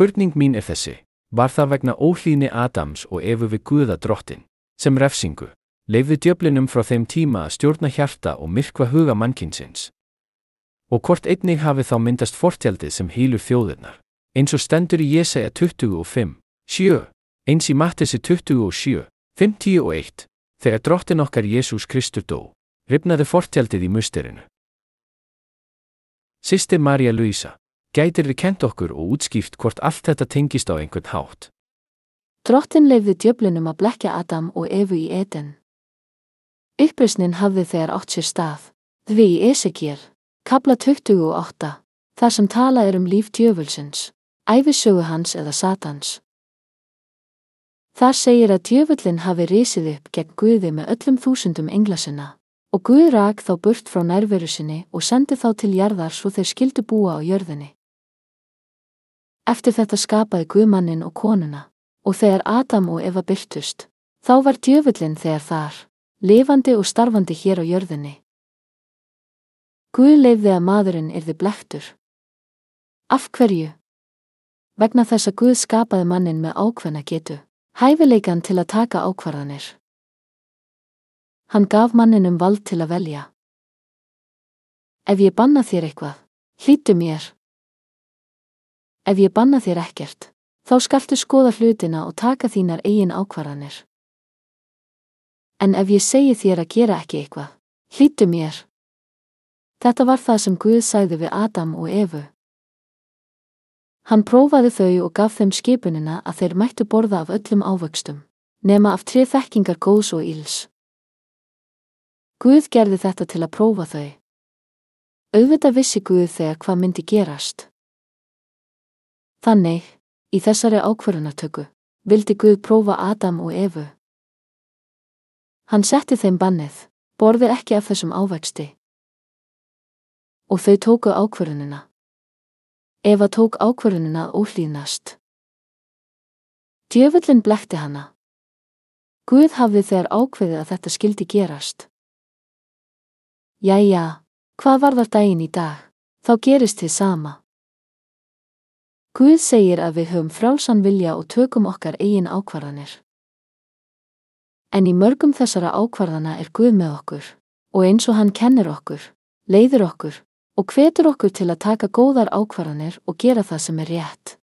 Spurning mín þessi, var það vegna óhlýðni Adams og Evu við Guða Drottinn, sem refsingu, leyfði djöflinum frá þeim tíma að stjórna hjarta og myrkva huga mannkynsins? Og hvort einnig hafi þá myndast fortjaldið sem hýlur þjóðirnar, eins og stendur í Jesaja 25:7, eins í Mattesi 27:51, þegar Drottinn okkar Jesús Kristur dó, rifnaði fortjaldið í musterinu. Systir María Luisa, gætirðu kennt okkur og útskýrt hvort allt þetta tengist á einhvern hátt? Drottinn leyfði djöflinum að blekkja Adam og Evu í Eden. Uppreisnin hafði þegar átt sér stað, því í Esekiel, kafla 28, þar sem talað líf djöfulsins, ævisögu hans eða Satans. Þar segir að djöfullinn hafi risið upp gegn Guði með öllum þúsundum engla sinna, og Guð rak þá burt frá nærveru sinni og sendi þá til jarðar svo þeir skyldu búa á jörðinni. Eftir þetta skapaði Guð manninn og konuna, og þegar Adam og Eva birtust, þá var djöfullinn þegar þar, lifandi og starfandi hér á jörðinni. Guð leyfði að maðurinn yrði blekktur. Af hverju? Vegna þess að Guð skapaði manninn með ákveðna getu, hæfileikan til að taka ákvarðanir. Hann gaf manninum vald til að velja. Ef ég banna þér eitthvað, hlýddu mér. Ef ég banna þér ekkert, þá skaltu skoða hlutina og taka þínar eigin ákvarðanir. En ef ég segi þér að gera ekki eitthvað, hlýddu mér. Þetta var það sem Guð sagði við Adam og Evu. Hann prófaði þau og gaf þeim skipunina að þeir mættu borða af öllum ávöxtum, nema af tré þekkingar góðs og ills. Guð gerði þetta til að prófa þau. Auðvitað vissi Guð þegar hvað myndi gerast. Þannig, í þessari ákvörðunartöku, vildi Guð prófa Adam og Evu. Hann setti þeim bannið, borðið ekki af þessum ávexti. Og þau tóku ákvörðunina. Eva tók ákvörðunina að óhlýðnast. Djöfullinn blekkti hana. Guð hafði þegar ákveðið að þetta skyldi gerast. Jæja, hvað varðar daginn í dag, þá gerist þið sama. Guð segir að við höfum frjálsan vilja og tökum okkar eigin ákvarðanir. En í mörgum þessara ákvarðana Guð með okkur, og eins og hann kennir okkur, leiðir okkur, og hvetur okkur til að taka góðar ákvarðanir og gera það sem rétt.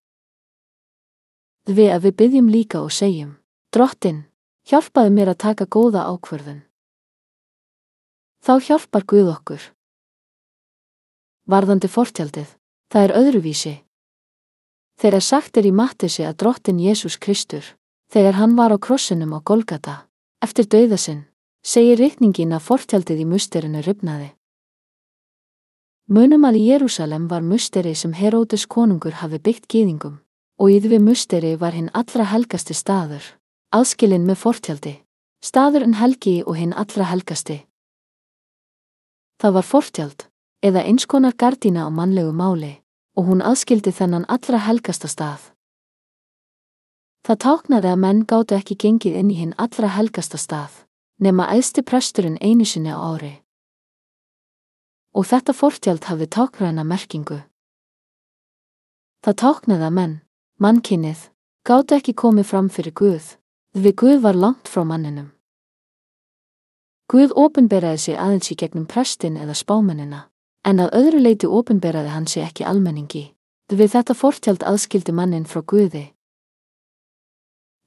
Því að við biðjum líka og segjum, Drottinn, hjálpaðu mér að taka góða ákvörðun. Þá hjálpar Guð okkur. Varðandi fortjaldið, það öðruvísi. Þegar sagt í Mattesi að Drottinn Jesús Kristur, þegar hann var á krossinum á Golgata, eftir dauða sinn, segir ritningin að fortjaldið í musterinu rifnaði. Munum að í Jerúsalem var musteri sem Heródes konungur hafi byggt gyðingum, og í því musteri var hinn allra helgasti staður, aðskilinn með fortjaldi, staðurinn helgi og hinn allra helgasti. Það var fortjald, eða eins konar gardína á mannlegu máli, og hún aðskildi þennan allra helgasta stað. Það táknaði að menn gátu ekki gengið inn í hinn allra helgasta stað, nema æðsti presturinn einu sinni á ári. Og þetta fortjald hafði táknræna merkingu. Það táknaði að menn, mannkynið, gátu ekki komið fram fyrir Guð, því Guð var langt frá manninum. Guð opinberaði sig aðeins í gegnum prestinn eða spámennina, en að öðru leyti opinberaði hann sig ekki almenningi, því þetta fortjald aðskildi manninn frá Guði.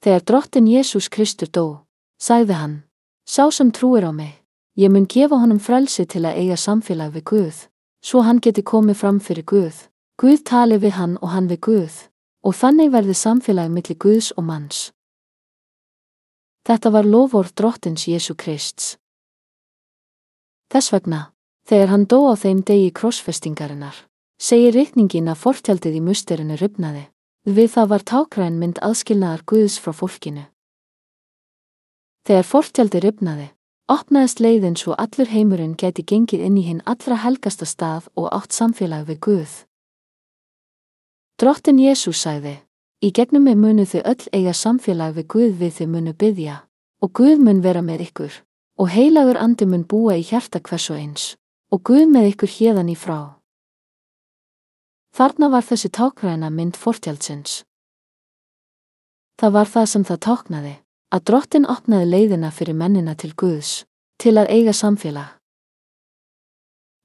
Þegar Drottinn Jesús Kristur dó, sagði hann, sá sem trúir á mig, ég mun gefa honum frelsi til að eiga samfélag við Guð, svo hann geti komið fram fyrir Guð, Guð tali við hann og hann við Guð, og þannig verði samfélag milli Guðs og manns. Þetta var loforð Drottins Jesú Krists. Þess vegna, þegar hann dó á þeim degi krossfestingarinnar, segir ritningin að fortjaldið í musterinu rifnaði, við það var tákræn mynd aðskilnaðar Guðs frá fólkinu. Þegar fortjaldið rifnaði, opnaðist leiðin svo allur heimurinn gæti gengið inn í hinn allra helgasta stað og átt samfélag við Guð. Drottinn Jesús sagði, í gegnum mig munu þið öll eiga samfélag við Guð við þið munu biðja, og Guð mun vera með ykkur, og heilagur andi mun búa í hjarta hvers og eins, og Guð með ykkur héðan í frá. Þarna var þessi táknræna mynd fortjaldsins. Það var það sem það táknaði, að Drottinn opnaði leiðina fyrir mennina til Guðs, til að eiga samfélag.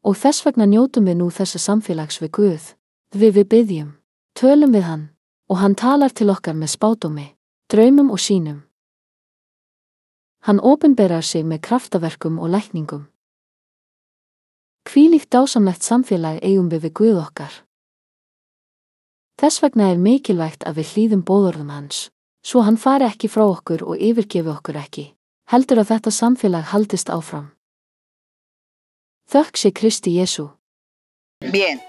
Og þess vegna njótum við nú þessa samfélags við Guð, við biðjum, tölum við hann, og hann talar til okkar með spádómi, draumum og sýnum. Hann opinberar sig með kraftaverkum og lækningum. Hvílíkt dásamlegt samfélag eigum við Guð okkar. Þess vegna er mikilvægt að við hlýðum boðorðum hans, svo hann fari ekki frá okkur og yfirgefi okkur ekki, heldur að þetta samfélag haldist áfram. Þökk sé Kristi Jesú. Bien.